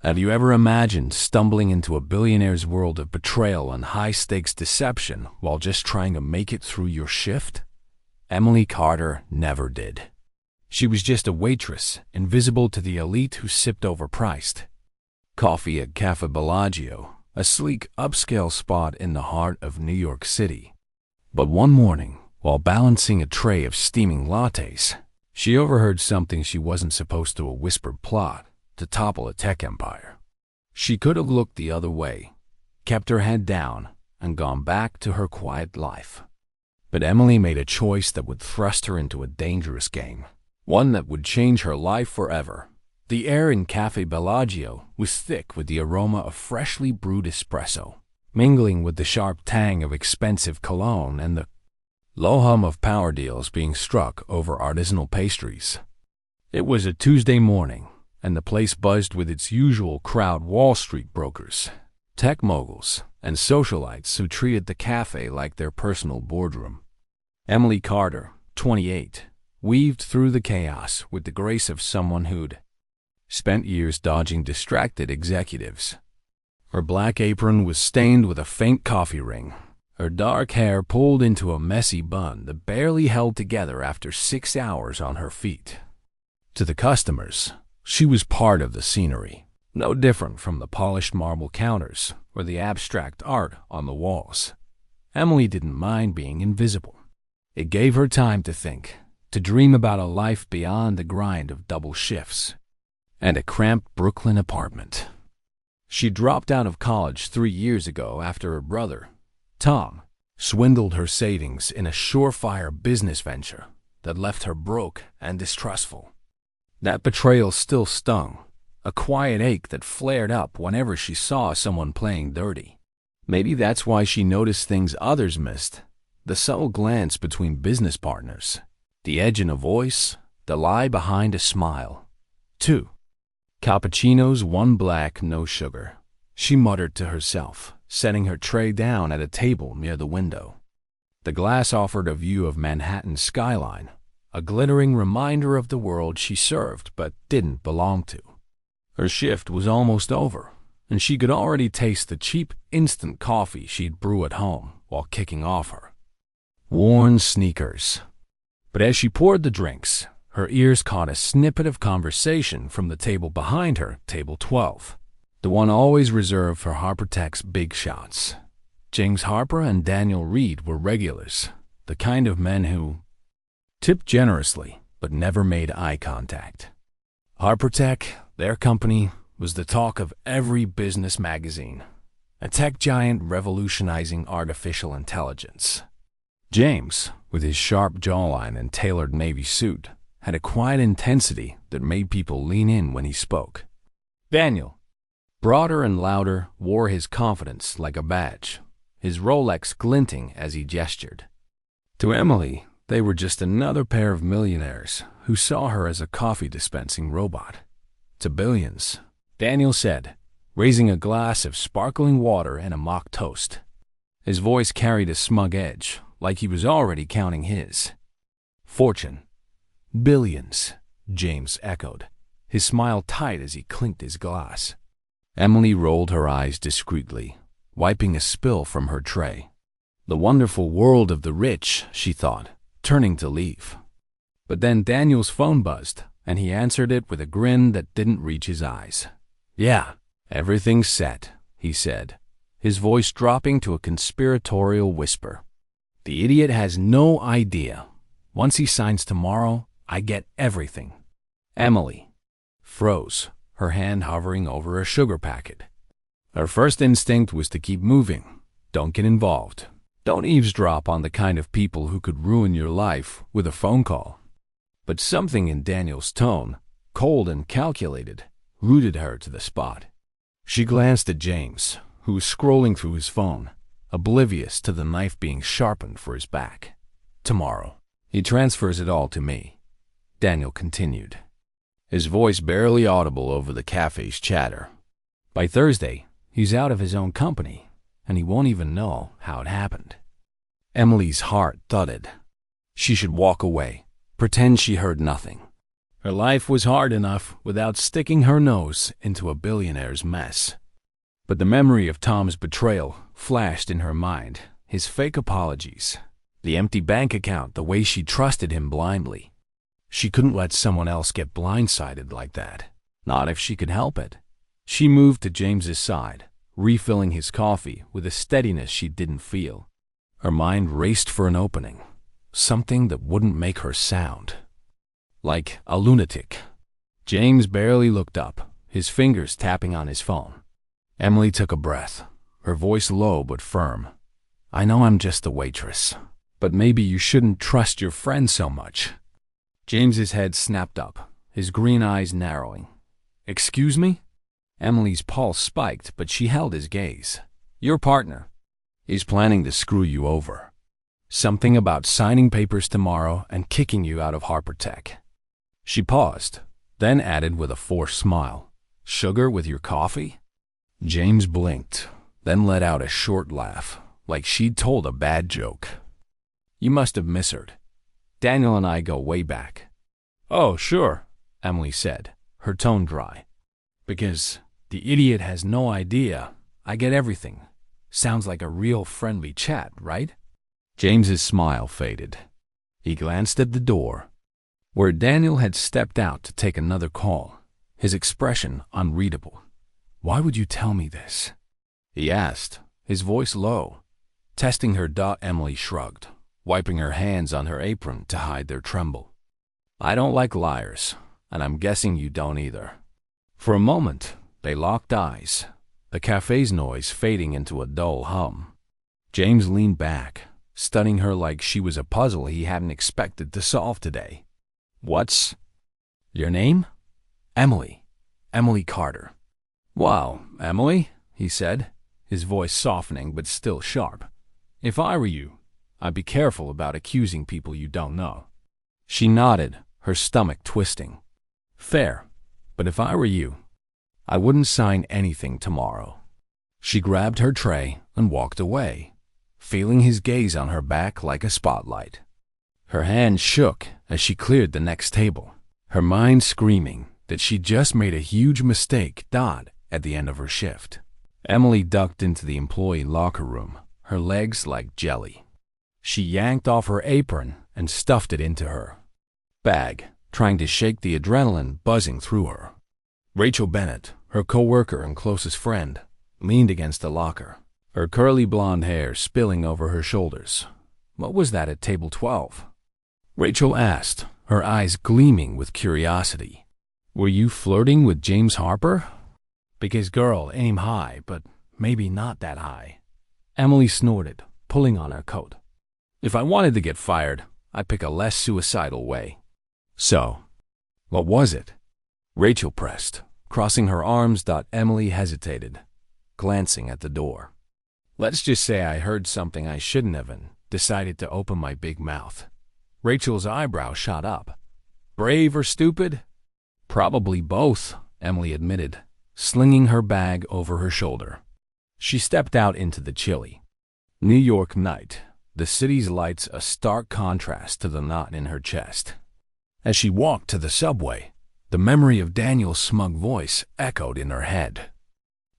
Have you ever imagined stumbling into a billionaire's world of betrayal and high-stakes deception while just trying to make it through your shift? Emily Carter never did. She was just a waitress, invisible to the elite who sipped overpriced coffee at Cafe Bellagio, a sleek, upscale spot in the heart of New York City. But one morning, while balancing a tray of steaming lattes, she overheard something she wasn't supposed to, a whispered plot to topple a tech empire. She could have looked the other way, kept her head down, and gone back to her quiet life. But Emily made a choice that would thrust her into a dangerous game, one that would change her life forever. The air in Cafe Bellagio was thick with the aroma of freshly brewed espresso, mingling with the sharp tang of expensive cologne and the low hum of power deals being struck over artisanal pastries. It was a Tuesday morning, and the place buzzed with its usual crowd: Wall Street brokers, tech moguls, and socialites who treated the cafe like their personal boardroom. Emily Carter, 28, weaved through the chaos with the grace of someone who'd spent years dodging distracted executives. Her black apron was stained with a faint coffee ring, her dark hair pulled into a messy bun that barely held together after 6 hours on her feet. To the customers, she was part of the scenery, no different from the polished marble counters or the abstract art on the walls. Emily didn't mind being invisible. It gave her time to think, to dream about a life beyond the grind of double shifts and a cramped Brooklyn apartment. She dropped out of college 3 years ago after her brother, Tom, swindled her savings in a surefire business venture that left her broke and distrustful. That betrayal still stung, a quiet ache that flared up whenever she saw someone playing dirty. Maybe that's why she noticed things others missed: the subtle glance between business partners, the edge in a voice, the lie behind a smile. 2 cappuccinos, 1 black, no sugar, she muttered to herself, setting her tray down at a table near the window. The glass offered a view of Manhattan's skyline, a glittering reminder of the world she served but didn't belong to. Her shift was almost over, and she could already taste the cheap instant coffee she'd brew at home while kicking off her worn sneakers. But as she poured the drinks, her ears caught a snippet of conversation from the table behind her, table 12, the one always reserved for HarperTech's big shots. James Harper and Daniel Reed were regulars, the kind of men who tipped generously but never made eye contact. HarperTech, their company, was the talk of every business magazine, a tech giant revolutionizing artificial intelligence. James, with his sharp jawline and tailored navy suit, had a quiet intensity that made people lean in when he spoke. Daniel, broader and louder, wore his confidence like a badge, his Rolex glinting as he gestured. To Emily, they were just another pair of millionaires who saw her as a coffee-dispensing robot. To billions, Daniel said, raising a glass of sparkling water and a mock toast. His voice carried a smug edge, like he was already counting his fortune. Billions, James echoed, his smile tight as he clinked his glass. Emily rolled her eyes discreetly, wiping a spill from her tray. The wonderful world of the rich, she thought, turning to leave. But then Daniel's phone buzzed, and he answered it with a grin that didn't reach his eyes. "Yeah, everything's set," he said, his voice dropping to a conspiratorial whisper. "The idiot has no idea. Once he signs tomorrow, I get everything." Emily froze, her hand hovering over a sugar packet. Her first instinct was to keep moving. Don't get involved. Don't eavesdrop on the kind of people who could ruin your life with a phone call. But something in Daniel's tone, cold and calculated, rooted her to the spot. She glanced at James, who was scrolling through his phone, oblivious to the knife being sharpened for his back. "Tomorrow. He transfers it all to me," Daniel continued, his voice barely audible over the cafe's chatter. "By Thursday, he's out of his own company, and he won't even know how it happened." Emily's heart thudded. She should walk away, pretend she heard nothing. Her life was hard enough without sticking her nose into a billionaire's mess. But the memory of Tom's betrayal flashed in her mind. His fake apologies, the empty bank account, the way she trusted him blindly. She couldn't let someone else get blindsided like that. Not if she could help it. She moved to James's side, refilling his coffee with a steadiness she didn't feel. Her mind raced for an opening, something that wouldn't make her sound like a lunatic. James barely looked up, his fingers tapping on his phone. Emily took a breath, her voice low but firm. I know I'm just a waitress, but maybe you shouldn't trust your friend so much. James's head snapped up, his green eyes narrowing. Excuse me? Emily's pulse spiked, but she held his gaze. Your partner is planning to screw you over. Something about signing papers tomorrow and kicking you out of HarperTech. She paused, then added with a forced smile, Sugar with your coffee? James blinked, then let out a short laugh, like she'd told a bad joke. You must have misheard. Daniel and I go way back. Oh, sure, Emily said, her tone dry. Because the idiot has no idea. I get everything. Sounds like a real friendly chat, right? James's smile faded. He glanced at the door, where Daniel had stepped out to take another call, his expression unreadable. Why would you tell me this? He asked, his voice low. Testing her. Emily shrugged, wiping her hands on her apron to hide their tremble. I don't like liars, and I'm guessing you don't either. For a moment, they locked eyes, the cafe's noise fading into a dull hum. James leaned back, studying her like she was a puzzle he hadn't expected to solve today. What's your name? Emily. Emily Carter. Wow, Emily, he said, his voice softening but still sharp. If I were you, I'd be careful about accusing people you don't know. She nodded, her stomach twisting. Fair, but if I were you, I wouldn't sign anything tomorrow. She grabbed her tray and walked away, feeling his gaze on her back like a spotlight. Her hand shook as she cleared the next table, her mind screaming that she'd just made a huge mistake. At the end of her shift, Emily ducked into the employee locker room, her legs like jelly. She yanked off her apron and stuffed it into her bag, trying to shake the adrenaline buzzing through her. Rachel Bennett, her coworker and closest friend, leaned against the locker, her curly blonde hair spilling over her shoulders. What was that at table 12? Rachel asked, her eyes gleaming with curiosity. Were you flirting with James Harper? Because girl, aim high, but maybe not that high. Emily snorted, pulling on her coat. If I wanted to get fired, I'd pick a less suicidal way. So, what was it? Rachel pressed, crossing her arms. Emily hesitated, glancing at the door. Let's just say I heard something I shouldn't have and decided to open my big mouth. Rachel's eyebrow shot up. Brave or stupid? Probably both, Emily admitted, slinging her bag over her shoulder. She stepped out into the chilly New York night, the city's lights a stark contrast to the knot in her chest. As she walked to the subway, the memory of Daniel's smug voice echoed in her head.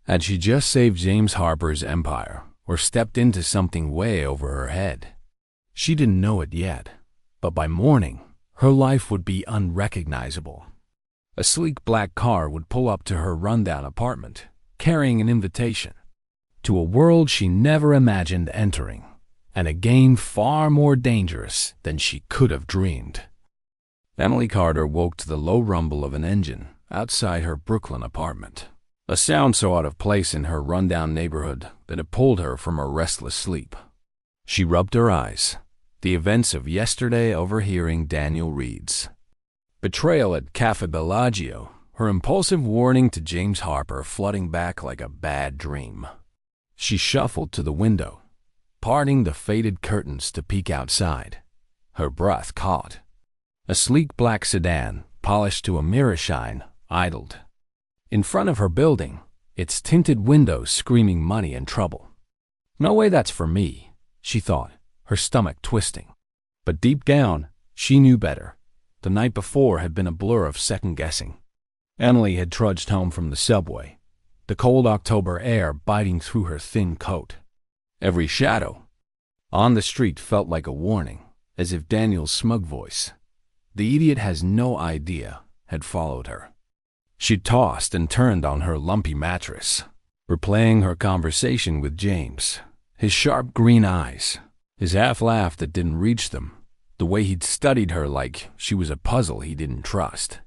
Had she just saved James Harper's empire or stepped into something way over her head? She didn't know it yet, but by morning, her life would be unrecognizable. A sleek black car would pull up to her rundown apartment, carrying an invitation to a world she never imagined entering, and a game far more dangerous than she could have dreamed. Emily Carter woke to the low rumble of an engine outside her Brooklyn apartment, a sound so out of place in her rundown neighborhood that it pulled her from her restless sleep. She rubbed her eyes, the events of yesterday overhearing Daniel Reed's betrayal at Cafe Bellagio, her impulsive warning to James Harper flooding back like a bad dream. She shuffled to the window, parting the faded curtains to peek outside. Her breath caught. A sleek black sedan, polished to a mirror shine, idled in front of her building, its tinted windows screaming money and trouble. No way that's for me, she thought, her stomach twisting. But deep down, she knew better. The night before had been a blur of second-guessing. Emily had trudged home from the subway, the cold October air biting through her thin coat. Every shadow on the street felt like a warning, as if Daniel's smug voice, "The idiot has no idea," had followed her. She tossed and turned on her lumpy mattress, replaying her conversation with James, his sharp green eyes, his half-laugh that didn't reach them, the way he'd studied her like she was a puzzle he didn't trust.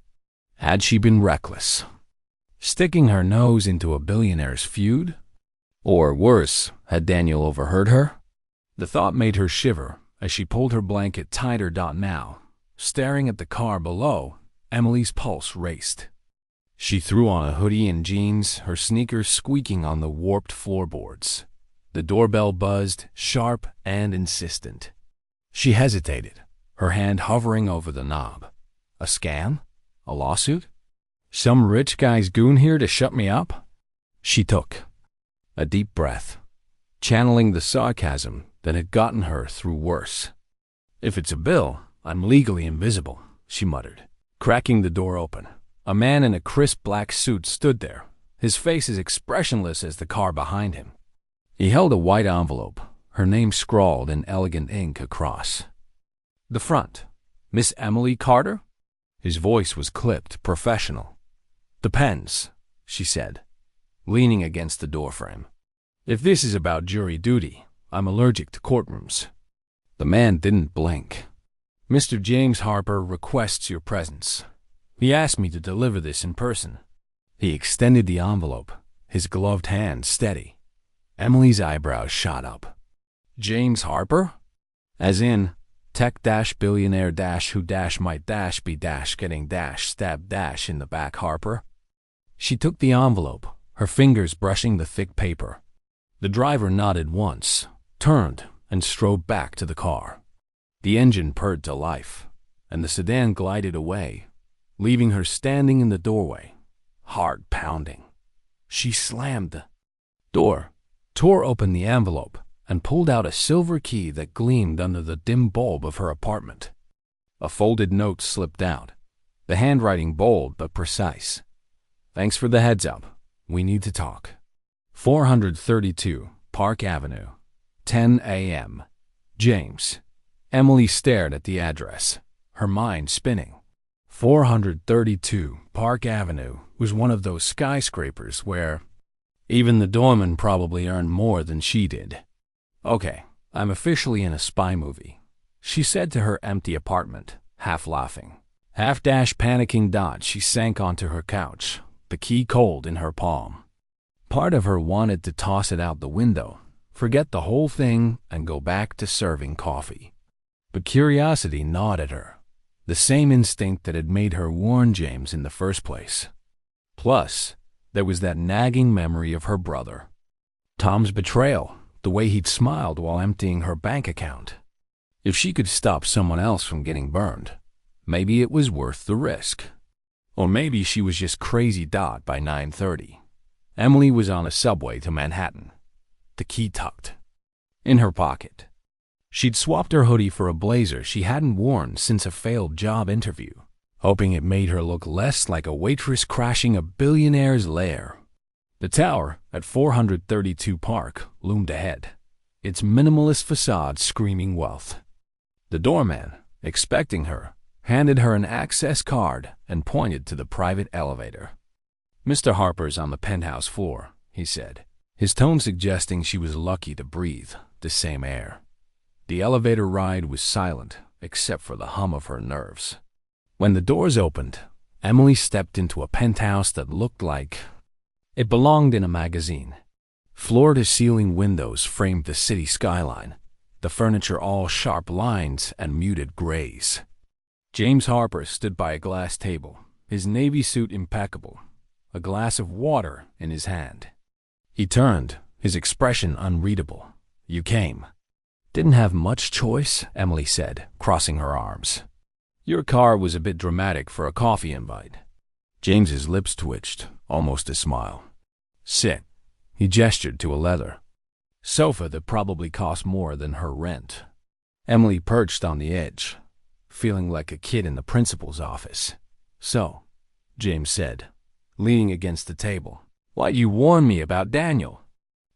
Had she been reckless, sticking her nose into a billionaire's feud? Or worse, had Daniel overheard her? The thought made her shiver as she pulled her blanket tighter. Now, staring at the car below, Emily's pulse raced. She threw on a hoodie and jeans, her sneakers squeaking on the warped floorboards. The doorbell buzzed, sharp and insistent. She hesitated, her hand hovering over the knob. A scam? A lawsuit? Some rich guy's goon here to shut me up? She took a deep breath, channeling the sarcasm that had gotten her through worse. "If it's a bill, I'm legally invisible," she muttered, cracking the door open. A man in a crisp black suit stood there, his face as expressionless as the car behind him. He held a white envelope, her name scrawled in elegant ink across the front. "Miss Emily Carter?" His voice was clipped, professional. "Depends," she said, leaning against the doorframe. "If this is about jury duty, I'm allergic to courtrooms." The man didn't blink. "Mr. James Harper requests your presence. He asked me to deliver this in person." He extended the envelope, his gloved hand steady. Emily's eyebrows shot up. "James Harper? As in, tech-billionaire who might be getting stabbed in the back Harper?" She took the envelope, her fingers brushing the thick paper. The driver nodded once, turned, and strode back to the car. The engine purred to life, and the sedan glided away, leaving her standing in the doorway, heart pounding. She slammed the door, tore open the envelope, and pulled out a silver key that gleamed under the dim bulb of her apartment. A folded note slipped out, the handwriting bold but precise. "Thanks for the heads up. We need to talk. 432 Park Avenue, 10 a.m. James." Emily stared at the address, her mind spinning. 432 Park Avenue was one of those skyscrapers where even the doorman probably earned more than she did. "Okay, I'm officially in a spy movie," she said to her empty apartment, half laughing. Panicking. She sank onto her couch, the key cold in her palm. Part of her wanted to toss it out the window, forget the whole thing, and go back to serving coffee. But curiosity gnawed at her, the same instinct that had made her warn James in the first place. Plus, there was that nagging memory of her brother. Tom's betrayal, the way he'd smiled while emptying her bank account. If she could stop someone else from getting burned, maybe it was worth the risk. Or maybe she was just crazy. By 9:30, Emily was on a subway to Manhattan, the key tucked in her pocket. She'd swapped her hoodie for a blazer she hadn't worn since a failed job interview, hoping it made her look less like a waitress crashing a billionaire's lair. The tower at 432 Park loomed ahead, its minimalist facade screaming wealth. The doorman, expecting her, handed her an access card and pointed to the private elevator. "Mr. Harper's on the penthouse floor," he said, his tone suggesting she was lucky to breathe the same air. The elevator ride was silent except for the hum of her nerves. When the doors opened, Emily stepped into a penthouse that looked like it belonged in a magazine. Floor-to-ceiling windows framed the city skyline, the furniture all sharp lines and muted grays. James Harper stood by a glass table, his navy suit impeccable, a glass of water in his hand. He turned, his expression unreadable. "You came." "Didn't have much choice," Emily said, crossing her arms. "Your car was a bit dramatic for a coffee invite." James's lips twitched, almost a smile. "Sit." He gestured to a leather sofa that probably cost more than her rent. Emily perched on the edge, feeling like a kid in the principal's office. "So," James said, leaning against the table, "why'd you warn me about Daniel?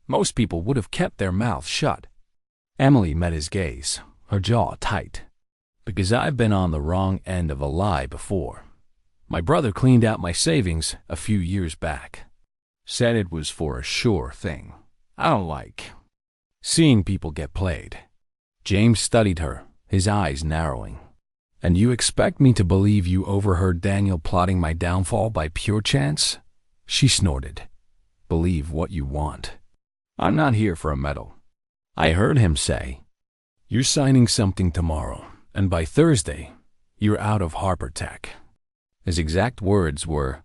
Most people would have kept their mouths shut." Emily met his gaze, her jaw tight. "Because I've been on the wrong end of a lie before. My brother cleaned out my savings a few years back. Said it was for a sure thing. I don't like seeing people get played." James studied her, his eyes narrowing. "And you expect me to believe you overheard Daniel plotting my downfall by pure chance?" She snorted. "Believe what you want. I'm not here for a medal. I heard him say, 'You're signing something tomorrow, and by Thursday, you're out of HarperTech.' His exact words were,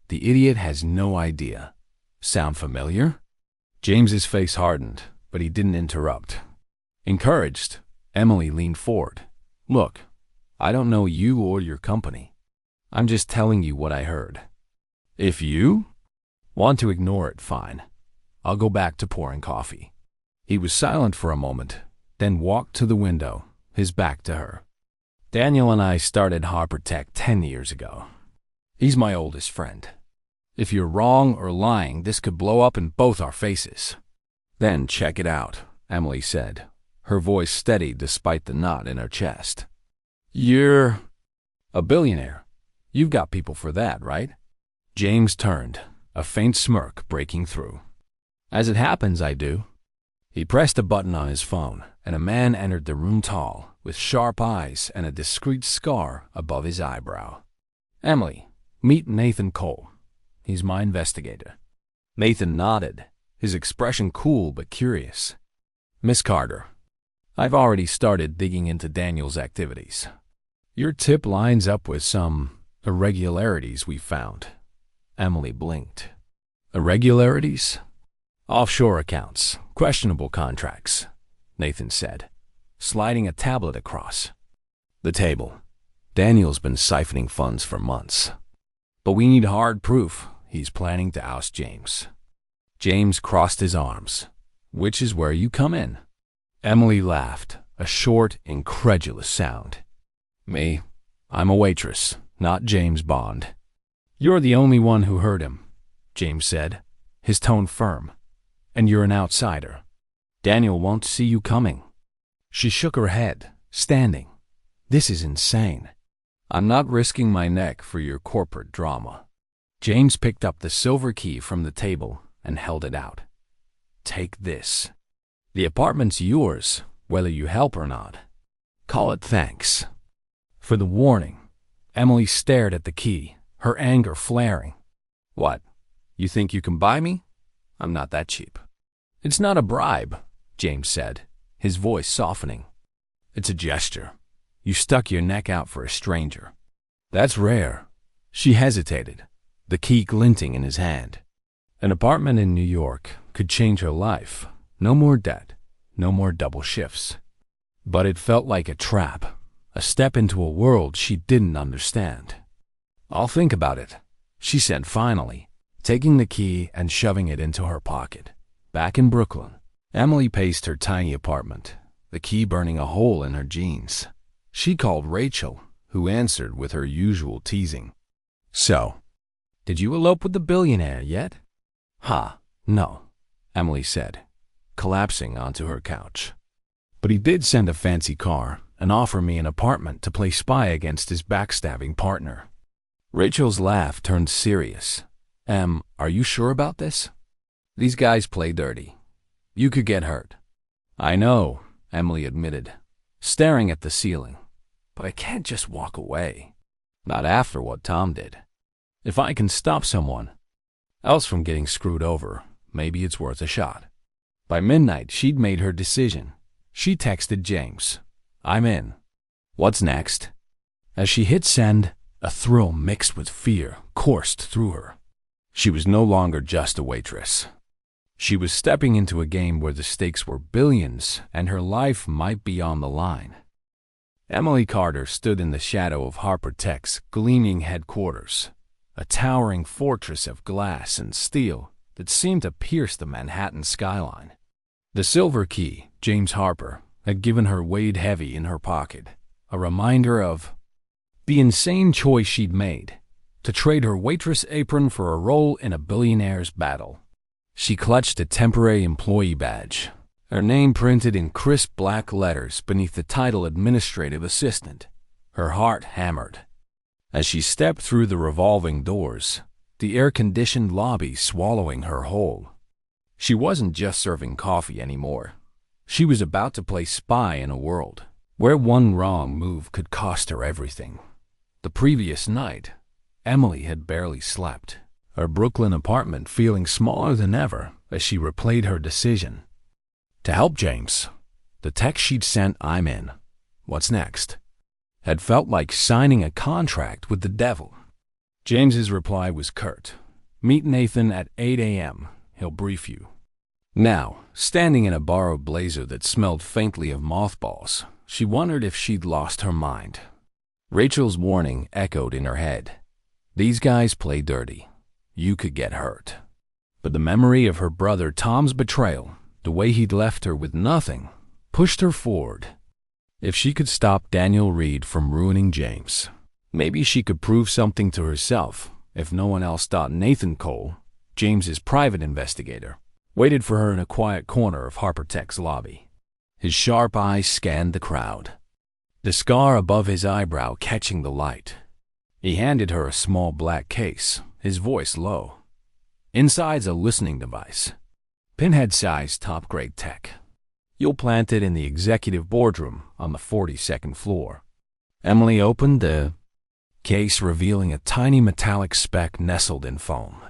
'The idiot has no idea.' Sound familiar?" James's face hardened, but he didn't interrupt. Encouraged, Emily leaned forward. "Look, I don't know you or your company. I'm just telling you what I heard. If you want to ignore it, fine. I'll go back to pouring coffee." He was silent for a moment, then walked to the window, his back to her. "Daniel and I started HarperTech 10 years ago. He's my oldest friend. If you're wrong or lying, this could blow up in both our faces." "Then check it out," Emily said, her voice steady despite the knot in her chest. "You're a billionaire. You've got people for that, right?" James turned, a faint smirk breaking through. "As it happens, I do." He pressed a button on his phone, and a man entered the room, tall, with sharp eyes and a discreet scar above his eyebrow. "Emily, meet Nathan Cole. He's my investigator." Nathan nodded, his expression cool but curious. "Miss Carter, I've already started digging into Daniel's activities. Your tip lines up with some irregularities we found." Emily blinked. "Irregularities?" "Offshore accounts, questionable contracts," Nathan said, sliding a tablet across the table. "Daniel's been siphoning funds for months. But we need hard proof he's planning to oust James." James crossed his arms. "Which is where you come in." Emily laughed, a short, incredulous sound. "Me? I'm a waitress, not James Bond." "You're the only one who heard him," James said, his tone firm. "And you're an outsider. Daniel won't see you coming." She shook her head, standing. "This is insane. I'm not risking my neck for your corporate drama." James picked up the silver key from the table and held it out. "Take this. The apartment's yours, whether you help or not. Call it thanks." For the warning, Emily stared at the key, her anger flaring. "What? You think you can buy me? I'm not that cheap." "It's not a bribe," James said, his voice softening. "It's a gesture. You stuck your neck out for a stranger. That's rare." She hesitated, the key glinting in his hand. An apartment in New York could change her life. No more debt, no more double shifts. But it felt like a trap, a step into a world she didn't understand. "I'll think about it," she said finally, taking the key and shoving it into her pocket. Back in Brooklyn, Emily paced her tiny apartment, the key burning a hole in her jeans. She called Rachel, who answered with her usual teasing. "So, did you elope with the billionaire yet?" "Ha, no," Emily said, collapsing onto her couch. "But he did send a fancy car and offer me an apartment to play spy against his backstabbing partner." Rachel's laugh turned serious. Are you sure about this? These guys play dirty. You could get hurt." "I know," Emily admitted, staring at the ceiling. "But I can't just walk away. Not after what Tom did. If I can stop someone else from getting screwed over, maybe it's worth a shot." By midnight, she'd made her decision. She texted James, "I'm in. What's next?" As she hit send, a thrill mixed with fear coursed through her. She was no longer just a waitress. She was stepping into a game where the stakes were billions and her life might be on the line. Emily Carter stood in the shadow of HarperTech's gleaming headquarters, a towering fortress of glass and steel that seemed to pierce the Manhattan skyline. The silver key, James Harper, had given her weighed heavy in her pocket, a reminder of the insane choice she'd made to trade her waitress apron for a role in a billionaire's battle. She clutched a temporary employee badge, her name printed in crisp black letters beneath the title Administrative Assistant. Her heart hammered. As she stepped through the revolving doors, the air-conditioned lobby swallowing her whole. She wasn't just serving coffee anymore. She was about to play spy in a world where one wrong move could cost her everything. The previous night, Emily had barely slept, her Brooklyn apartment feeling smaller than ever as she replayed her decision. To help James, the text she'd sent, "I'm in. What's next?" had felt like signing a contract with the devil. James's reply was curt. "Meet Nathan at 8 a.m. He'll brief you." Now, standing in a borrowed blazer that smelled faintly of mothballs, she wondered if she'd lost her mind. Rachel's warning echoed in her head. These guys play dirty. You could get hurt. But the memory of her brother Tom's betrayal, the way he'd left her with nothing, pushed her forward. If she could stop Daniel Reed from ruining James, maybe she could prove something to herself. If no one else thought, Nathan Cole, James's private investigator, waited for her in a quiet corner of HarperTech's lobby. His sharp eyes scanned the crowd, the scar above his eyebrow catching the light. He handed her a small black case, his voice low. Inside's a listening device, pinhead-sized top-grade tech. You'll plant it in the executive boardroom on the 42nd floor. Emily opened the case, revealing a tiny metallic speck nestled in foam.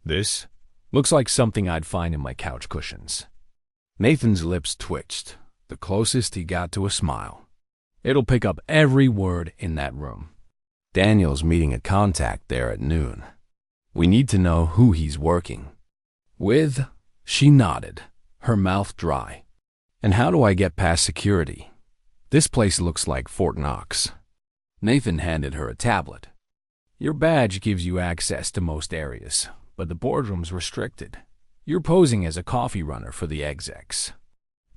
"This looks like something I'd find in my couch cushions." Nathan's lips twitched, the closest he got to a smile. "It'll pick up every word in that room. Daniel's meeting a contact there at noon. We need to know who he's working with." She nodded, her mouth dry. "And how do I get past security? This place looks like Fort Knox." Nathan handed her a tablet. "Your badge gives you access to most areas, but the boardroom's restricted. You're posing as a coffee runner for the execs.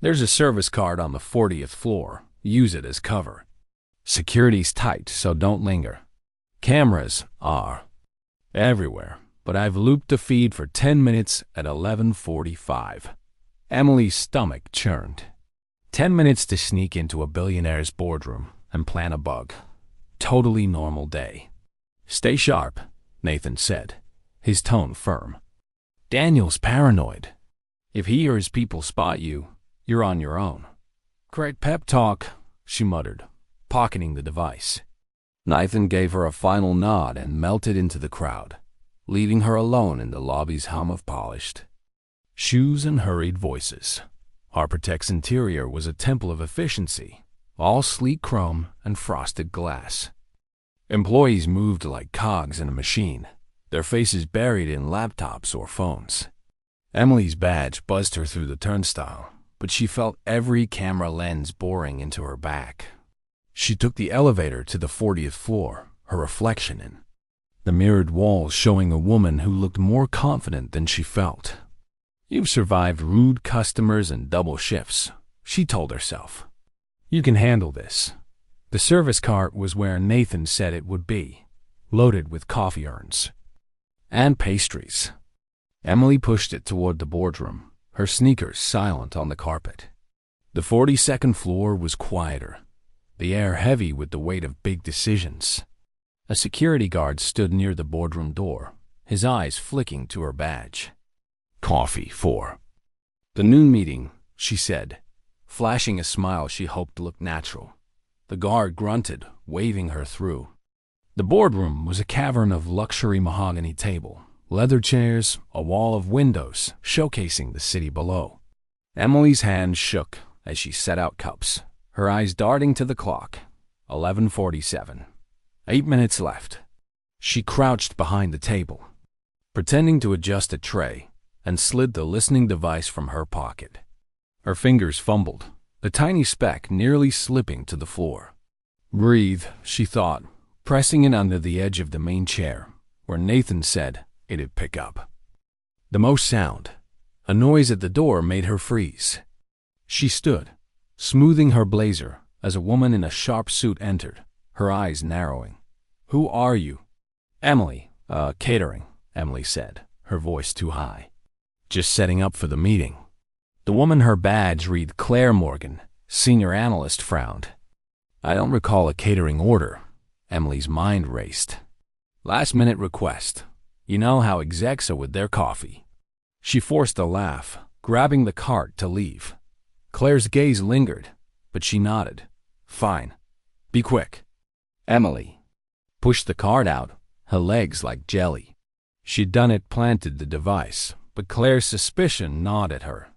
There's a service card on the 40th floor. Use it as cover. Security's tight, so don't linger. Cameras are everywhere, but I've looped the feed for 10 minutes at 11:45. Emily's stomach churned. 10 minutes to sneak into a billionaire's boardroom and plan a bug. Totally normal day. "Stay sharp," Nathan said, his tone firm. "Daniel's paranoid. If he or his people spot you, you're on your own." "Great pep talk," she muttered, pocketing the device. Nathan gave her a final nod and melted into the crowd, leaving her alone in the lobby's hum of polished shoes and hurried voices. HarperTech's interior was a temple of efficiency, all sleek chrome and frosted glass. Employees moved like cogs in a machine, their faces buried in laptops or phones. Emily's badge buzzed her through the turnstile, but she felt every camera lens boring into her back. She took the elevator to the 40th floor, her reflection in the mirrored walls showing a woman who looked more confident than she felt. "You've survived rude customers and double shifts," she told herself. "You can handle this." The service cart was where Nathan said it would be, loaded with coffee urns and pastries. Emily pushed it toward the boardroom, her sneakers silent on the carpet. The 42nd floor was quieter, the air heavy with the weight of big decisions. A security guard stood near the boardroom door, his eyes flicking to her badge. "Coffee for the noon meeting," she said, flashing a smile she hoped looked natural. The guard grunted, waving her through. The boardroom was a cavern of luxury mahogany table, leather chairs, a wall of windows showcasing the city below. Emily's hand shook as she set out cups, her eyes darting to the clock. 11:47. 8 minutes left. She crouched behind the table, pretending to adjust a tray, and slid the listening device from her pocket. Her fingers fumbled, the tiny speck nearly slipping to the floor. "Breathe," she thought, pressing in under the edge of the main chair, where Nathan said it'd pick up the most sound. A noise at the door made her freeze. She stood, smoothing her blazer as a woman in a sharp suit entered, her eyes narrowing. "Who are you?" "Emily, catering," Emily said, her voice too high. "Just setting up for the meeting." The woman her badge read Claire Morgan, senior analyst, frowned. "I don't recall a catering order." Emily's mind raced. "Last-minute request. You know how execs are with their coffee." She forced a laugh, grabbing the cart to leave. Claire's gaze lingered, but she nodded. "Fine. Be quick." Emily pushed the cart out, her legs like jelly. She'd done it, planted the device, but Claire's suspicion gnawed at her.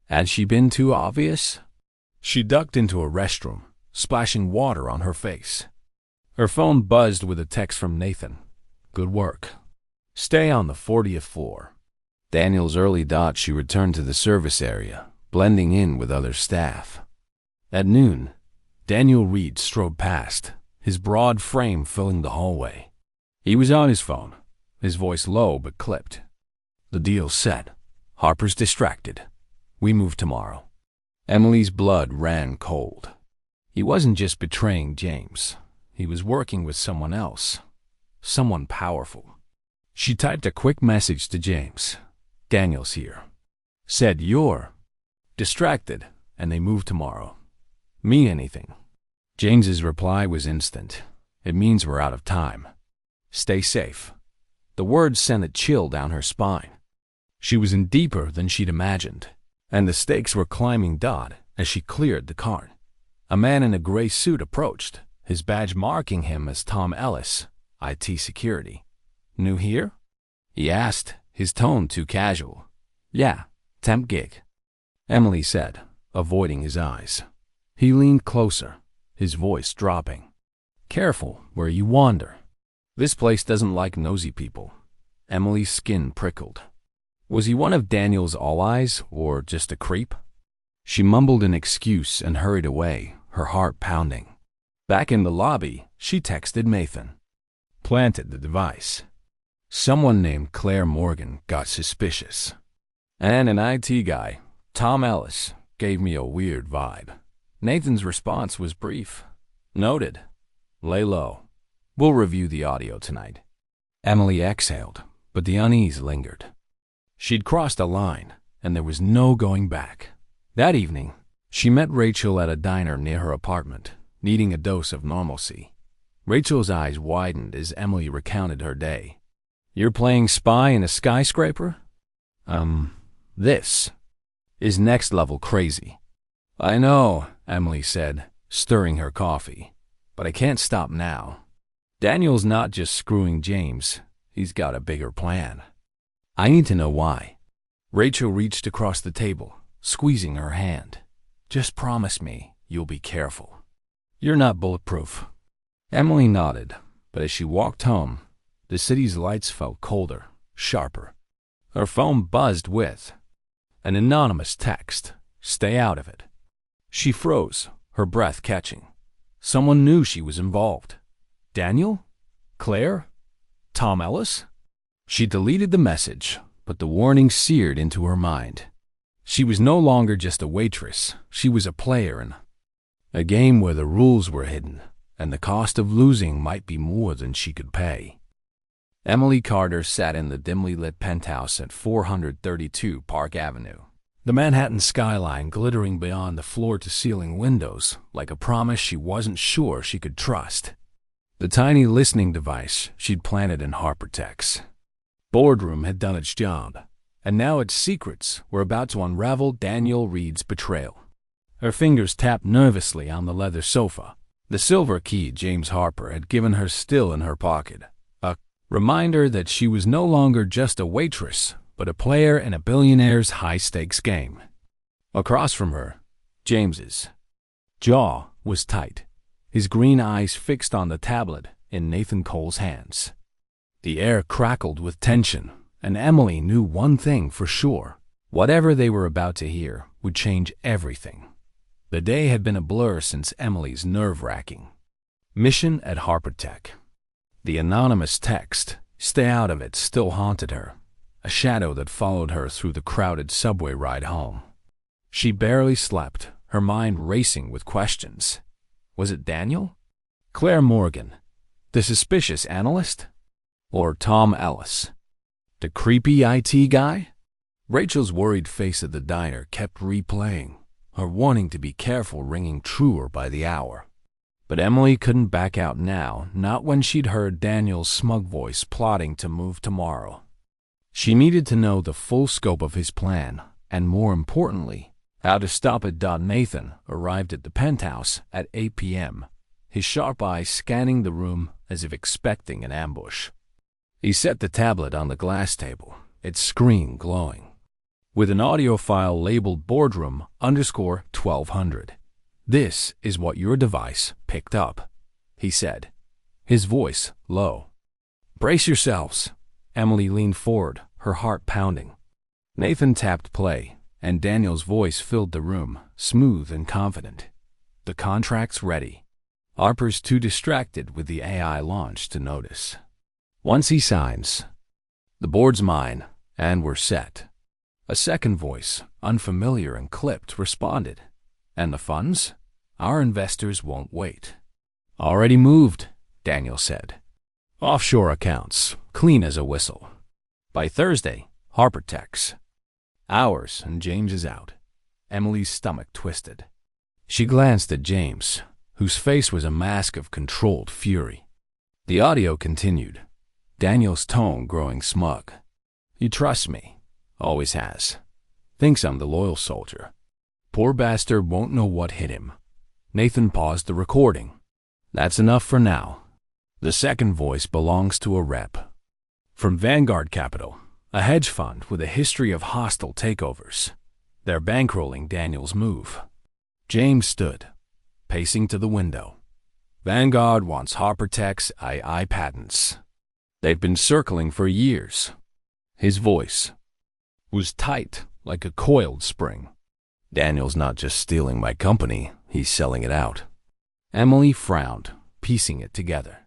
Had she been too obvious? She ducked into a restroom, splashing water on her face. Her phone buzzed with a text from Nathan. "Good work. Stay on the 40th floor." Daniel's early dot, she returned to the service area, blending in with other staff. At noon, Daniel Reed strode past, his broad frame filling the hallway. He was on his phone, his voice low but clipped. "The deal's set. Harper's distracted. We move tomorrow." Emily's blood ran cold. He wasn't just betraying James. He was working with someone else. Someone powerful. She typed a quick message to James. "Daniel's here. Said you're distracted, and they move tomorrow. Mean anything?" James's reply was instant. "It means we're out of time. Stay safe." The words sent a chill down her spine. She was in deeper than she'd imagined, and the stakes were climbing as she cleared the cart. A man in a gray suit approached, his badge marking him as Tom Ellis, IT security. "New here?" he asked, his tone too casual. "Yeah, temp gig," Emily said, avoiding his eyes. He leaned closer, his voice dropping. "Careful where you wander. This place doesn't like nosy people." Emily's skin prickled. Was he one of Daniel's allies, or just a creep? She mumbled an excuse and hurried away, her heart pounding. Back in the lobby, she texted Nathan. Planted the device. Someone named Claire Morgan got suspicious. And an IT guy, Tom Ellis, gave me a weird vibe. Nathan's response was brief. "Noted. Lay low. We'll review the audio tonight." Emily exhaled, but the unease lingered. She'd crossed a line, and there was no going back. That evening, she met Rachel at a diner near her apartment, needing a dose of normalcy. Rachel's eyes widened as Emily recounted her day. "You're playing spy in a skyscraper? This is next level crazy." "I know," Emily said, stirring her coffee, "but I can't stop now. Daniel's not just screwing James. He's got a bigger plan. I need to know why." Rachel reached across the table, squeezing her hand. "Just promise me you'll be careful. You're not bulletproof." Emily nodded, but as she walked home, the city's lights felt colder, sharper. Her phone buzzed with an anonymous text. "Stay out of it." She froze, her breath catching. Someone knew she was involved. Daniel? Claire? Tom Ellis? She deleted the message, but the warning seared into her mind. She was no longer just a waitress. She was a player in a game where the rules were hidden, and the cost of losing might be more than she could pay. Emily Carter sat in the dimly lit penthouse at 432 Park Avenue, the Manhattan skyline glittering beyond the floor-to-ceiling windows like a promise she wasn't sure she could trust. The tiny listening device she'd planted in HarperTech's Boardroom had done its job, and now its secrets were about to unravel Daniel Reed's betrayal. Her fingers tapped nervously on the leather sofa, the silver key James Harper had given her still in her pocket, a reminder that she was no longer just a waitress, but a player in a billionaire's high-stakes game. Across from her, James's jaw was tight, his green eyes fixed on the tablet in Nathan Cole's hands. The air crackled with tension, and Emily knew one thing for sure. Whatever they were about to hear would change everything. The day had been a blur since Emily's nerve-wracking mission at HarperTech. The anonymous text, "Stay out of it," still haunted her, a shadow that followed her through the crowded subway ride home. She barely slept, her mind racing with questions. Was it Daniel? Claire Morgan, the suspicious analyst? Or Tom Ellis, the creepy IT guy? Rachel's worried face at the diner kept replaying, her warning to be careful ringing truer by the hour. But Emily couldn't back out now, not when she'd heard Daniel's smug voice plotting to move tomorrow. She needed to know the full scope of his plan, and more importantly, how to stop it. Nathan arrived at the penthouse at 8 p.m., his sharp eyes scanning the room as if expecting an ambush. He set the tablet on the glass table, its screen glowing, with an audio file labeled Boardroom _1200. "This is what your device picked up," he said, his voice low. "Brace yourselves." Emily leaned forward, her heart pounding. Nathan tapped play, and Daniel's voice filled the room, smooth and confident. "The contract's ready." Harper's too distracted with the AI launch to notice. "Once he signs, the board's mine, and we're set." A second voice, unfamiliar and clipped, responded. "And the funds? Our investors won't wait." "Already moved," Daniel said. "Offshore accounts, clean as a whistle. By Thursday, HarperTech's. Ours, and James is out." Emily's stomach twisted. She glanced at James, whose face was a mask of controlled fury. The audio continued, Daniel's tone growing smug. "He trusts me. Always has. Thinks I'm the loyal soldier. Poor bastard won't know what hit him." Nathan paused the recording. "That's enough for now." The second voice belongs to a rep. "From Vanguard Capital, a hedge fund with a history of hostile takeovers. They're bankrolling Daniel's move." James stood, pacing to the window. "Vanguard wants HarperTech's II patents. They've been circling for years." His voice was tight, like a coiled spring. "Daniel's not just stealing my company, he's selling it out." Emily frowned, piecing it together.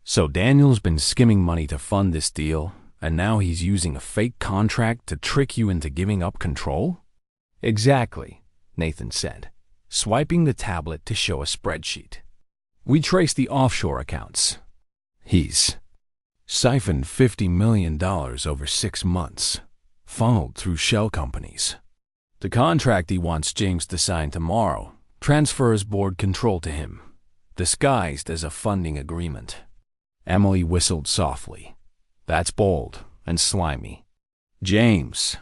"So Daniel's been skimming money to fund this deal, and now he's using a fake contract to trick you into giving up control?" "Exactly," Nathan said, swiping the tablet to show a spreadsheet. "We traced the offshore accounts. He's siphoned $50 million over 6 months, funneled through shell companies. The contract he wants James to sign tomorrow transfers board control to him, disguised as a funding agreement." Emily whistled softly. "That's bold and slimy." James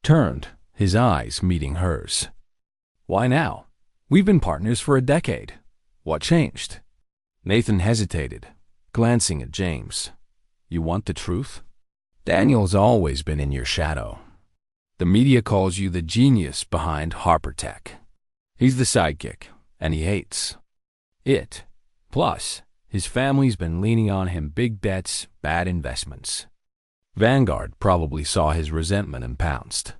turned, his eyes meeting hers. "Why now? We've been partners for a decade. What changed?" Nathan hesitated, glancing at James. "You want the truth? Daniel's always been in your shadow. The media calls you the genius behind HarperTech. He's the sidekick, and he hates it. Plus, his family's been leaning on him: big debts, bad investments. Vanguard probably saw his resentment and pounced."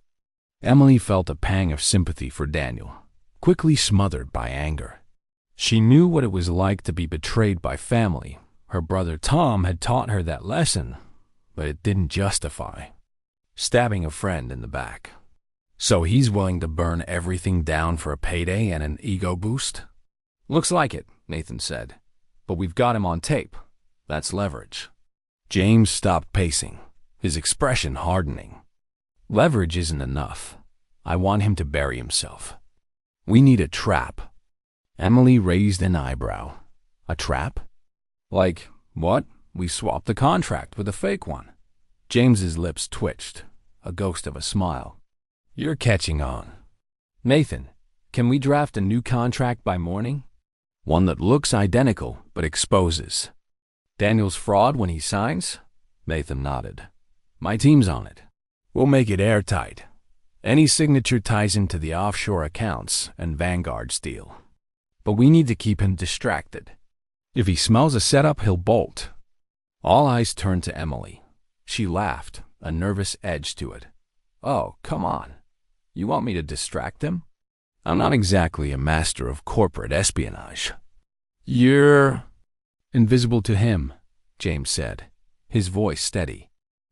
Emily felt a pang of sympathy for Daniel, quickly smothered by anger. She knew what it was like to be betrayed by family. Her brother Tom had taught her that lesson, but it didn't justify stabbing a friend in the back. So he's willing to burn everything down for a payday and an ego boost? "Looks like it," Nathan said. "But we've got him on tape. That's leverage." James stopped pacing, his expression hardening. "Leverage isn't enough. I want him to bury himself. We need a trap." Emily raised an eyebrow. "A trap? Like what? We swapped the contract with a fake one." James's lips twitched, a ghost of a smile. "You're catching on." "Nathan, can we draft a new contract by morning? One that looks identical but exposes Daniel's fraud when he signs?" Nathan nodded. "My team's on it. We'll make it airtight. Any signature ties into the offshore accounts and Vanguard's deal. But we need to keep him distracted. If he smells a setup, he'll bolt." All eyes turned to Emily. She laughed, a nervous edge to it. "Oh, come on. You want me to distract him? I'm not exactly a master of corporate espionage." "You're invisible to him," James said, his voice steady.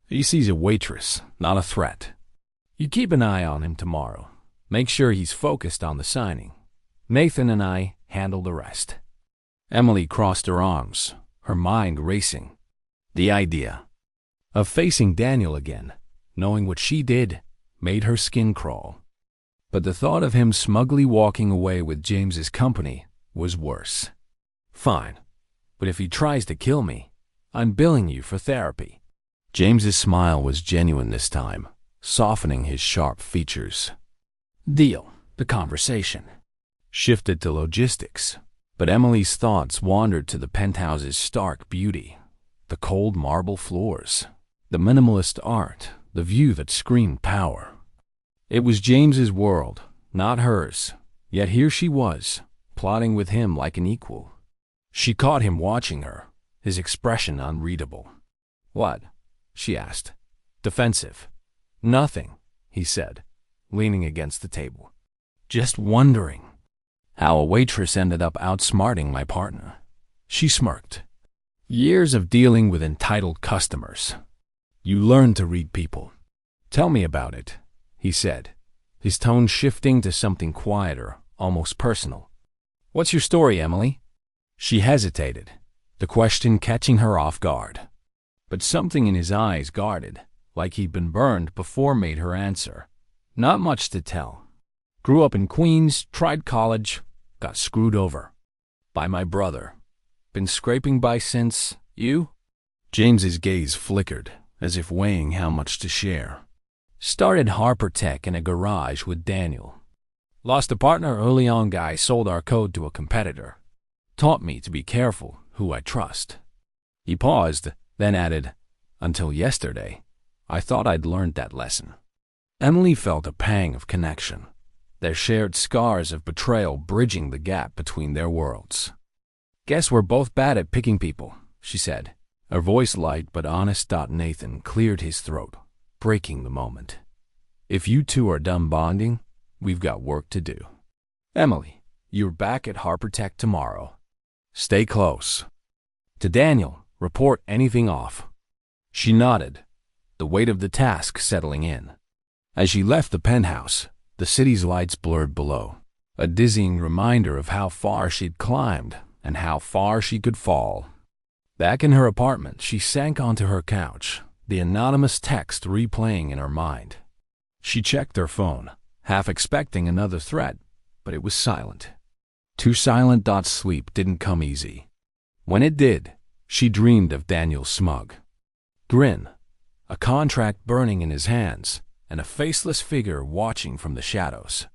"He sees a waitress, not a threat. You keep an eye on him tomorrow. Make sure he's focused on the signing. Nathan and I handle the rest." Emily crossed her arms, her mind racing. The idea of facing Daniel again, knowing what she did, made her skin crawl. But the thought of him smugly walking away with James's company was worse. Fine, but if he tries to kill me, I'm billing you for therapy. James's smile was genuine this time, softening his sharp features. Deal. The conversation shifted to logistics, but Emily's thoughts wandered to the penthouse's stark beauty, the cold marble floors, the minimalist art, the view that screamed power. It was James's world, not hers, yet here she was, plotting with him like an equal. She caught him watching her, his expression unreadable. "What?" she asked. Defensive. "Nothing," he said, leaning against the table. "Just wondering how a waitress ended up outsmarting my partner." She smirked. "Years of dealing with entitled customers. You learn to read people." "Tell me about it," he said, his tone shifting to something quieter, almost personal. "What's your story, Emily?" She hesitated, the question catching her off guard. But something in his eyes guarded, like he'd been burned before, made her answer. "Not much to tell. Grew up in Queens, tried college, got screwed over by my brother. Been scraping by since. You?" James's gaze flickered, as if weighing how much to share. "Started HarperTech in a garage with Daniel. Lost a partner early on. Guy sold our code to a competitor. Taught me to be careful who I trust." He paused, then added, "Until yesterday, I thought I'd learned that lesson." Emily felt a pang of connection, their shared scars of betrayal bridging the gap between their worlds. "Guess we're both bad at picking people," she said. Her voice light but honest. Nathan cleared his throat, breaking the moment. "If you two are done bonding, we've got work to do. Emily, you're back at HarperTech tomorrow. Stay close. To Daniel, report anything off." She nodded, the weight of the task settling in. As she left the penthouse, the city's lights blurred below, a dizzying reminder of how far she'd climbed and how far she could fall. Back in her apartment, she sank onto her couch, the anonymous text replaying in her mind. She checked her phone, half expecting another threat, but it was silent. Too silent. Sleep didn't come easy. When it did, she dreamed of Daniel's smug grin, a contract burning in his hands, and a faceless figure watching from the shadows.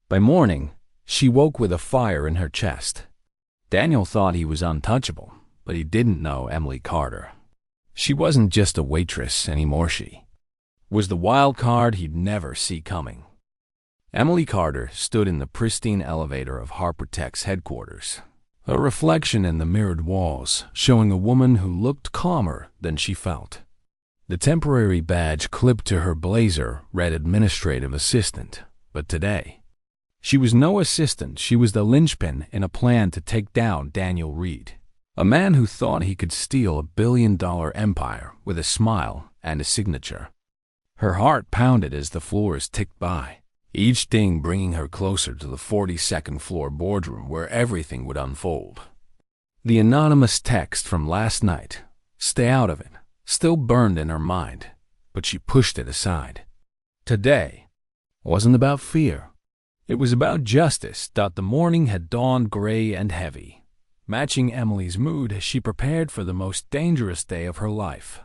By morning, she woke with a fire in her chest. Daniel thought he was untouchable, but he didn't know Emily Carter. She wasn't just a waitress anymore. She was the wild card he'd never see coming. Emily Carter stood in the pristine elevator of HarperTech's headquarters, a reflection in the mirrored walls showing a woman who looked calmer than she felt. The temporary badge clipped to her blazer read administrative assistant, but today, she was no assistant. She was the linchpin in a plan to take down Daniel Reed, a man who thought he could steal $1 billion empire with a smile and a signature. Her heart pounded as the floors ticked by, each ding bringing her closer to the 42nd floor boardroom where everything would unfold. The anonymous text from last night, "Stay out of it," still burned in her mind, but she pushed it aside. Today wasn't about fear. It was about justice. The morning had dawned gray and heavy, matching Emily's mood as she prepared for the most dangerous day of her life.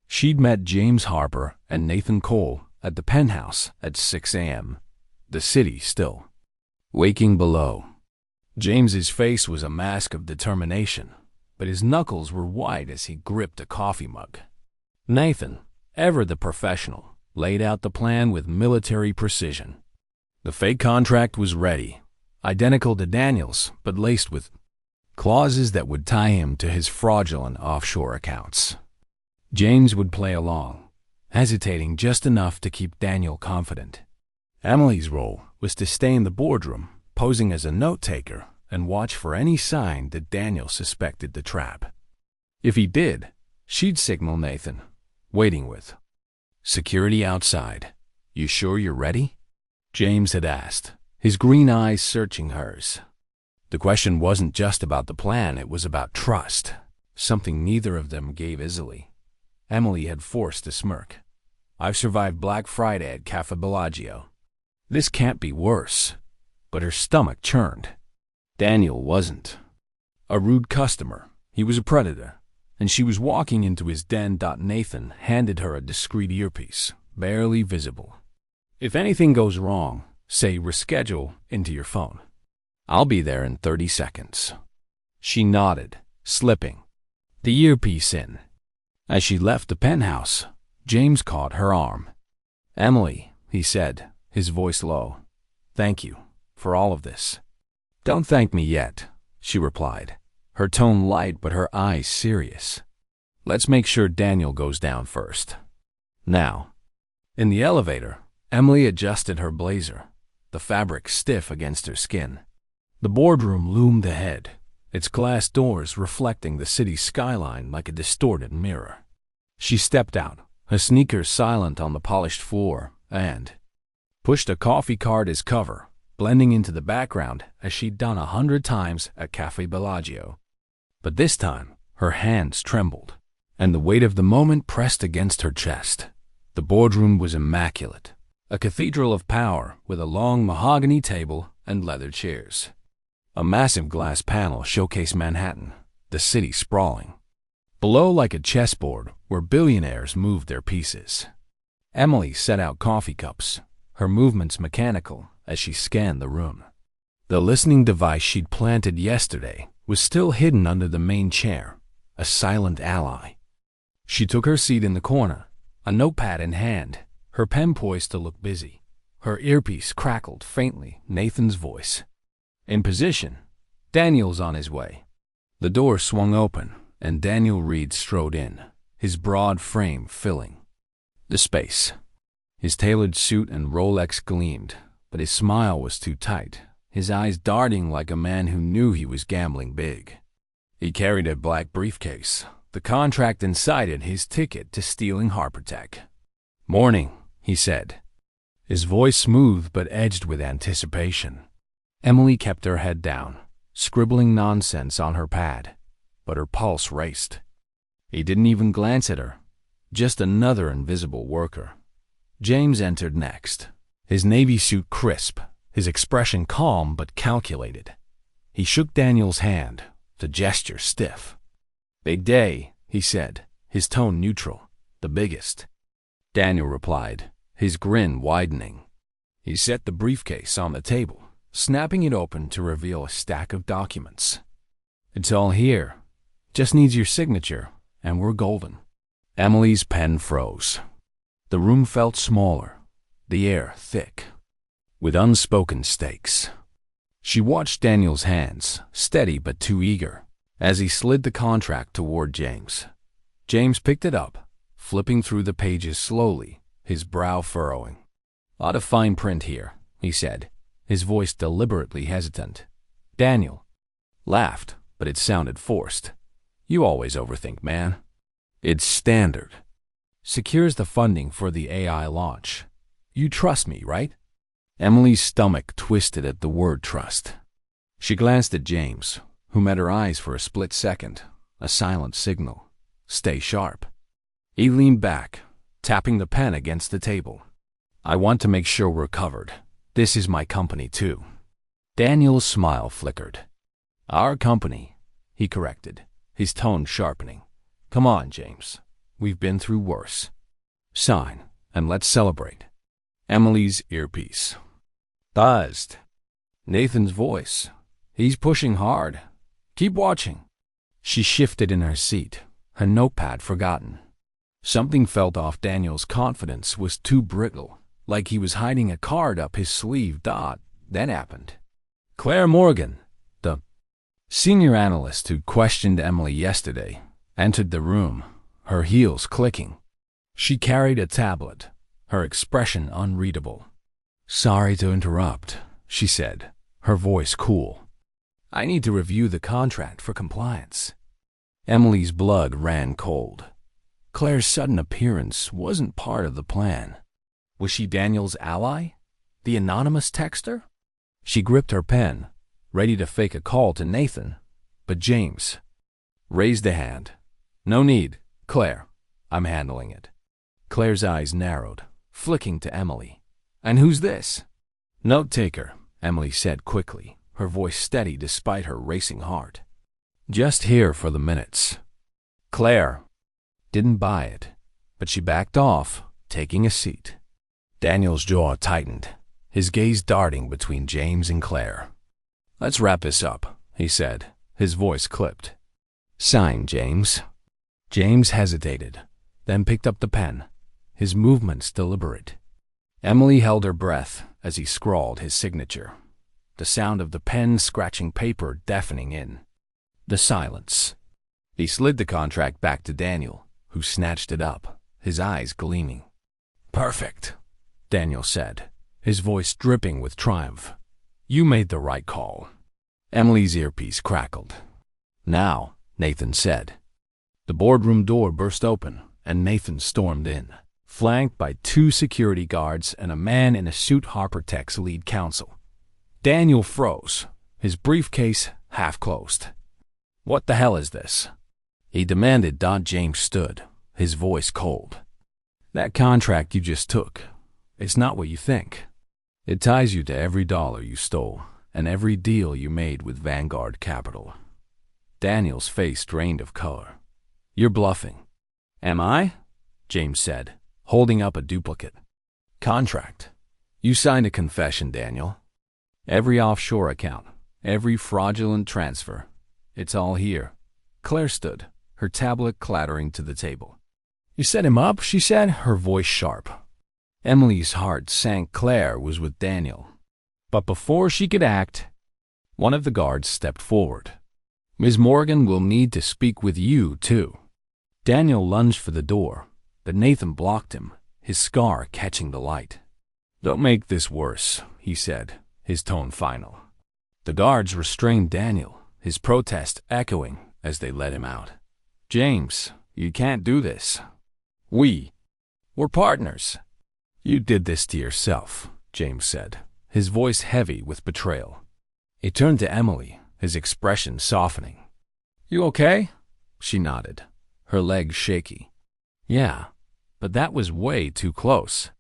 She'd met James Harper and Nathan Cole at the penthouse at 6 a.m., the city still waking below. James's face was a mask of determination, but his knuckles were white as he gripped a coffee mug. Nathan, ever the professional, laid out the plan with military precision. The fake contract was ready, identical to Daniel's, but laced with clauses that would tie him to his fraudulent offshore accounts. James would play along, hesitating just enough to keep Daniel confident. Emily's role was to stay in the boardroom, posing as a note-taker, and watch for any sign that Daniel suspected the trap. If he did, she'd signal Nathan, waiting with security outside. "You sure you're ready?" James had asked, his green eyes searching hers. The question wasn't just about the plan, it was about trust, something neither of them gave easily. Emily had forced a smirk. "I've survived Black Friday at Cafe Bellagio. This can't be worse." But her stomach churned. Daniel wasn't a rude customer. He was a predator, and she was walking into his den. Nathan handed her a discreet earpiece, barely visible. "If anything goes wrong, say reschedule into your phone. I'll be there in 30 seconds. She nodded, slipping the earpiece in. As she left the penthouse, James caught her arm. "Emily," he said, his voice low, "thank you for all of this." "Don't thank me yet," she replied, her tone light but her eyes serious. "Let's make sure Daniel goes down first. Now." In the elevator, Emily adjusted her blazer, the fabric stiff against her skin. The boardroom loomed ahead, its glass doors reflecting the city's skyline like a distorted mirror. She stepped out, her sneakers silent on the polished floor, and pushed a coffee cart as cover, blending into the background as she'd done 100 times at Cafe Bellagio. But this time, her hands trembled, and the weight of the moment pressed against her chest. The boardroom was immaculate, a cathedral of power with a long mahogany table and leather chairs. A massive glass panel showcased Manhattan, the city sprawling. Below, like a chessboard, where billionaires moved their pieces. Emily set out coffee cups, her movements mechanical as she scanned the room. The listening device she'd planted yesterday was still hidden under the main chair, a silent ally. She took her seat in the corner, a notepad in hand, her pen poised to look busy. Her earpiece crackled faintly, Nathan's voice. "In position. Daniel's on his way." The door swung open, and Daniel Reed strode in, his broad frame filling the space. His tailored suit and Rolex gleamed, but his smile was too tight, his eyes darting like a man who knew he was gambling big. He carried a black briefcase, the contract inside it his ticket to stealing HarperTech. "Morning," he said, his voice smooth but edged with anticipation. Emily kept her head down, scribbling nonsense on her pad, but her pulse raced. He didn't even glance at her, just another invisible worker. James entered next, his navy suit crisp, his expression calm but calculated. He shook Daniel's hand, the gesture stiff. "Big day," he said, his tone neutral, "the biggest." Daniel replied, his grin widening. He set the briefcase on the table, snapping it open to reveal a stack of documents. "It's all here. Just needs your signature, and we're golden." Emily's pen froze. The room felt smaller, the air thick, with unspoken stakes. She watched Daniel's hands, steady but too eager, as he slid the contract toward James. James picked it up, flipping through the pages slowly, his brow furrowing. "Lot of fine print here," he said, his voice deliberately hesitant. Daniel laughed, but it sounded forced. "You always overthink, man." "It's standard. Secures the funding for the AI launch. You trust me, right?" Emily's stomach twisted at the word trust. She glanced at James, who met her eyes for a split second, a silent signal. "Stay sharp." He leaned back, tapping the pen against the table. "I want to make sure we're covered. This is my company, too." Daniel's smile flickered. "Our company," he corrected, his tone sharpening. "Come on, James. We've been through worse. Sign, and let's celebrate." Emily's earpiece buzzed. Nathan's voice. "He's pushing hard. Keep watching." She shifted in her seat, her notepad forgotten. Something felt off. Daniel's confidence was too brittle, like he was hiding a card up his sleeve. Then happened. Claire Morgan, the senior analyst who questioned Emily yesterday, entered the room, her heels clicking. She carried a tablet, her expression unreadable. "Sorry to interrupt," she said, her voice cool. "I need to review the contract for compliance." Emily's blood ran cold. Claire's sudden appearance wasn't part of the plan. Was she Daniel's ally? The anonymous texter? She gripped her pen, ready to fake a call to Nathan, but James raised a hand. "No need, Claire. I'm handling it." Claire's eyes narrowed, flicking to Emily. "And who's this?" "Note taker," Emily said quickly, her voice steady despite her racing heart. "Just here for the minutes." Claire didn't buy it, but she backed off, taking a seat. Daniel's jaw tightened, his gaze darting between James and Claire. "Let's wrap this up," he said, his voice clipped. "Sign, James." James hesitated, then picked up the pen, his movements deliberate. Emily held her breath as he scrawled his signature, the sound of the pen scratching paper deafening in. The silence. He slid the contract back to Daniel, who snatched it up, his eyes gleaming. "Perfect," Daniel said, his voice dripping with triumph. "You made the right call." Emily's earpiece crackled. "Now," Nathan said. The boardroom door burst open, and Nathan stormed in, flanked by 2 security guards and a man in a suit HarperTech's lead counsel. Daniel froze, his briefcase half closed. "What the hell is this?" he demanded. James stood, his voice cold. "That contract you just took, it's not what you think. It ties you to every dollar you stole and every deal you made with Vanguard Capital." Daniel's face drained of color. "You're bluffing." "Am I?" James said, holding up a duplicate contract. "You signed a confession, Daniel. Every offshore account, every fraudulent transfer, it's all here." Claire stood, her tablet clattering to the table. "You set him up," she said, her voice sharp. Emily's heart sank. Claire was with Daniel. But before she could act, one of the guards stepped forward. "Ms. Morgan will need to speak with you, too." Daniel lunged for the door, but Nathan blocked him, his scar catching the light. "Don't make this worse," he said, his tone final. The guards restrained Daniel, his protest echoing as they let him out. "James, you can't do this. We're partners." "You did this to yourself," James said, his voice heavy with betrayal. He turned to Emily, his expression softening. "You okay?" She nodded, her legs shaky. "Yeah, but that was way too close."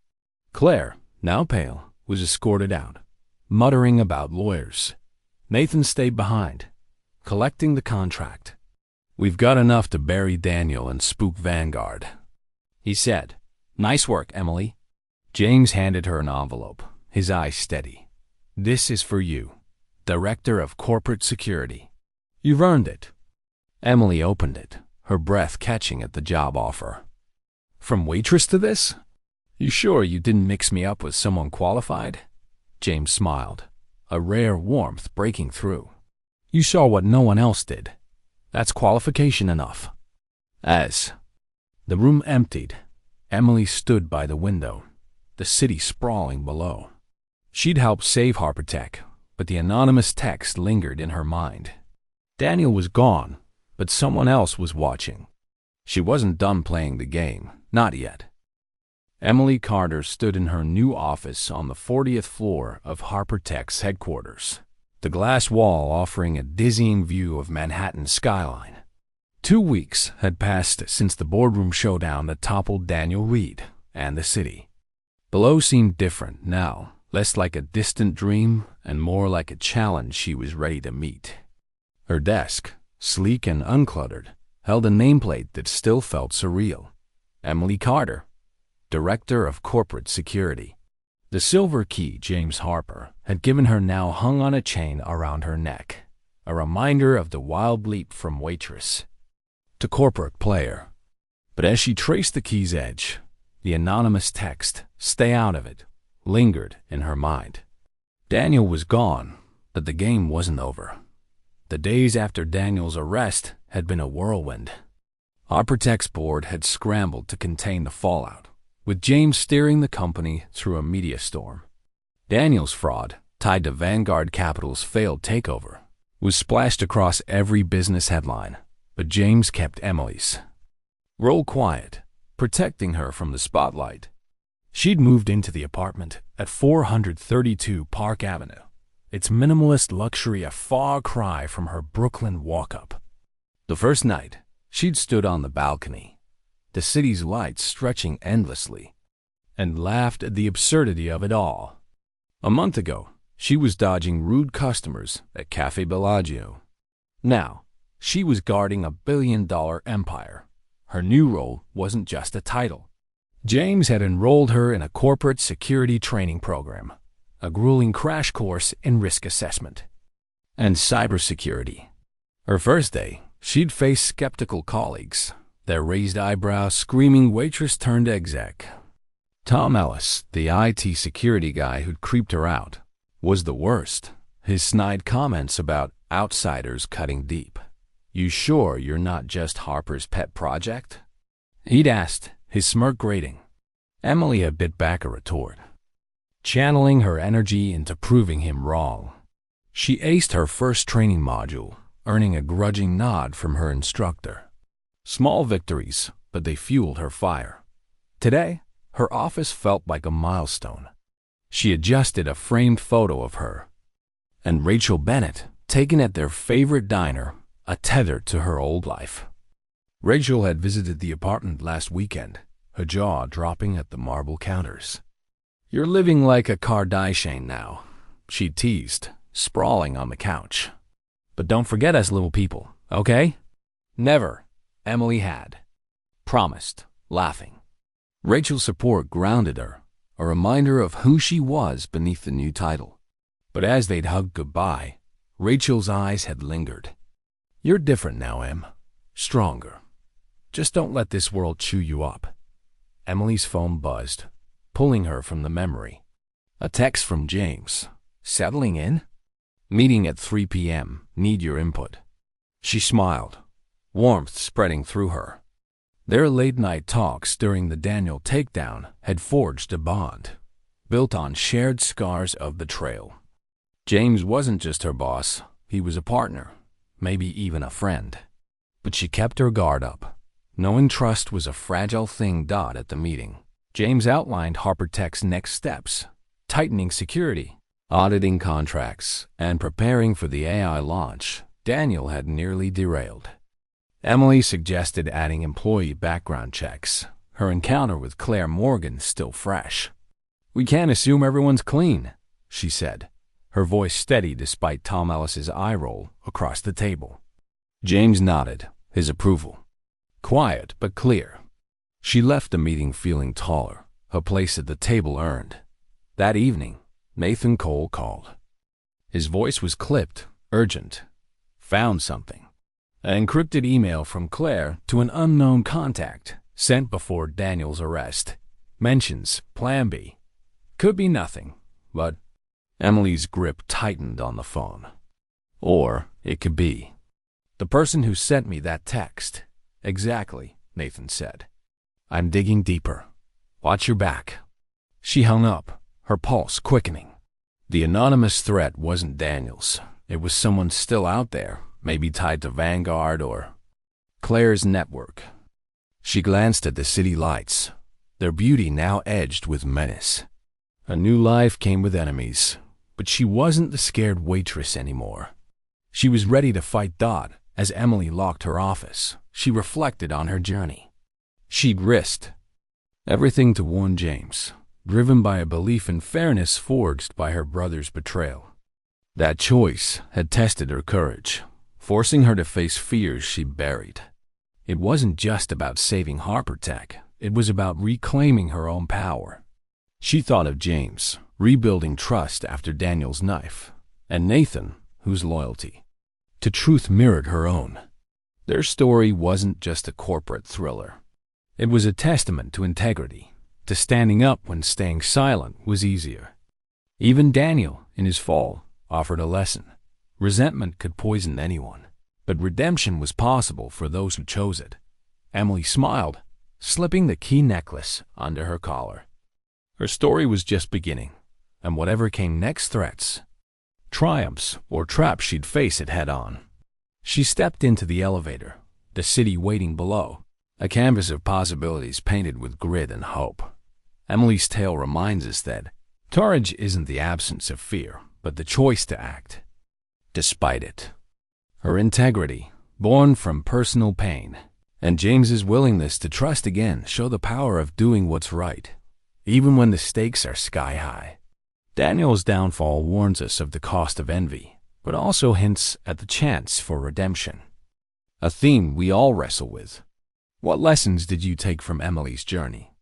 Claire, now pale, was escorted out, muttering about lawyers. Nathan stayed behind, collecting the contract. "We've got enough to bury Daniel and spook Vanguard," he said. "Nice work, Emily." James handed her an envelope, his eyes steady. "This is for you, Director of Corporate Security. You've earned it." Emily opened it, her breath catching at the job offer. "From Waitress to this? You sure you didn't mix me up with someone qualified?" James smiled, a rare warmth breaking through. "You saw what no one else did. That's qualification enough." As the room emptied, Emily stood by the window, the city sprawling below. She'd helped save HarperTech, but the anonymous text lingered in her mind. Daniel was gone, but someone else was watching. She wasn't done playing the game, not yet. Emily Carter stood in her new office on the 40th floor of HarperTech's headquarters, the glass wall offering a dizzying view of Manhattan's skyline. 2 weeks had passed since the boardroom showdown that toppled Daniel Reed and the city. Below seemed different now, less like a distant dream and more like a challenge she was ready to meet. Her desk, sleek and uncluttered, held a nameplate that still felt surreal. Emily Carter, Director of Corporate Security. The silver key James Harper had given her now hung on a chain around her neck, a reminder of the wild leap from Waitress to corporate player. But as she traced the key's edge, the anonymous text, "Stay out of it," lingered in her mind. Daniel was gone, but the game wasn't over. The days after Daniel's arrest had been a whirlwind. HarperTech's board had scrambled to contain the fallout, with James steering the company through a media storm. Daniel's fraud, tied to Vanguard Capital's failed takeover, was splashed across every business headline, but James kept Emily's role quiet, protecting her from the spotlight. She'd moved into the apartment at 432 Park Avenue, its minimalist luxury a far cry from her Brooklyn walk-up. The first night, she'd stood on the balcony, the city's lights stretching endlessly, and laughed at the absurdity of it all. A month ago, she was dodging rude customers at Cafe Bellagio. Now, she was guarding a billion-dollar empire. Her new role wasn't just a title. James had enrolled her in a corporate security training program, a grueling crash course in risk assessment and cybersecurity. Her first day, she'd face skeptical colleagues, their raised eyebrows screaming waitress turned exec. Tom Ellis, the IT security guy who'd creeped her out, was the worst. His snide comments about outsiders cutting deep. "You sure you're not just Harper's pet project?" he'd asked, his smirk grating. Emily had bit back a retort, channeling her energy into proving him wrong. She aced her first training module, earning a grudging nod from her instructor. Small victories, but they fueled her fire. Today, her office felt like a milestone. She adjusted a framed photo of her and Rachel Bennett, taken at their favorite diner, a tether to her old life. Rachel had visited the apartment last weekend, her jaw dropping at the marble counters. "You're living like a Kardashian now," she teased, sprawling on the couch. "But don't forget us little people, okay?" "Never," Emily had promised, laughing. Rachel's support grounded her, a reminder of who she was beneath the new title. But as they'd hugged goodbye, Rachel's eyes had lingered. "You're different now, Em. Stronger. Just don't let this world chew you up." Emily's phone buzzed, pulling her from the memory. A text from James. "Settling in? Meeting at 3 p.m. Need your input." She smiled, warmth spreading through her. Their late-night talks during the Daniel takedown had forged a bond, built on shared scars of betrayal. James wasn't just her boss, he was a partner, maybe even a friend. But she kept her guard up, knowing trust was a fragile thing. At the meeting, James outlined HarperTech's next steps, tightening security, auditing contracts, and preparing for the AI launch Daniel had nearly derailed. Emily suggested adding employee background checks, her encounter with Claire Morgan still fresh. "We can't assume everyone's clean," she said, her voice steady despite Tom Ellis's eye roll across the table. James nodded, his approval. Quiet but clear. She left the meeting feeling taller, her place at the table earned. That evening, Nathan Cole called. His voice was clipped, urgent. "Found something." An encrypted email from Claire to an unknown contact, sent before Daniel's arrest. Mentions Plan B. Could be nothing, but Emily's grip tightened on the phone. Or it could be. "The person who sent me that text." "Exactly," Nathan said. "I'm digging deeper. Watch your back." She hung up, her pulse quickening. The anonymous threat wasn't Daniel's. It was someone still out there, maybe tied to Vanguard or Claire's network. She glanced at the city lights, their beauty now edged with menace. A new life came with enemies, but she wasn't the scared waitress anymore. She was ready to fight. As Emily locked her office, she reflected on her journey. She'd risked everything to warn James, driven by a belief in fairness forged by her brother's betrayal. That choice had tested her courage, forcing her to face fears she buried. It wasn't just about saving HarperTech, it was about reclaiming her own power. She thought of James, rebuilding trust after Daniel's knife, and Nathan, whose loyalty to truth mirrored her own. Their story wasn't just a corporate thriller. It was a testament to integrity, to standing up when staying silent was easier. Even Daniel, in his fall, offered a lesson. Resentment could poison anyone, but redemption was possible for those who chose it. Emily smiled, slipping the key necklace under her collar. Her story was just beginning, and whatever came next, threats, triumphs, or traps, she'd face it head-on. She stepped into the elevator, the city waiting below, a canvas of possibilities painted with grit and hope. Emily's tale reminds us that courage isn't the absence of fear, but but the choice to act despite it. Her integrity, born from personal pain, and James's willingness to trust again show the power of doing what's right, even when the stakes are sky high. Daniel's downfall warns us of the cost of envy, but also hints at the chance for redemption, a theme we all wrestle with. What lessons did you take from Emily's journey?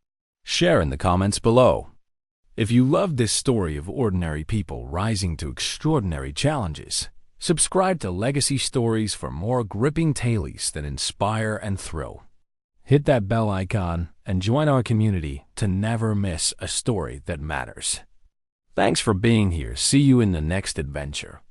Share in the comments below. If you loved this story of ordinary people rising to extraordinary challenges, subscribe to Legacy Stories for more gripping tales that inspire and thrill. Hit that bell icon and join our community to never miss a story that matters. Thanks for being here. See you in the next adventure.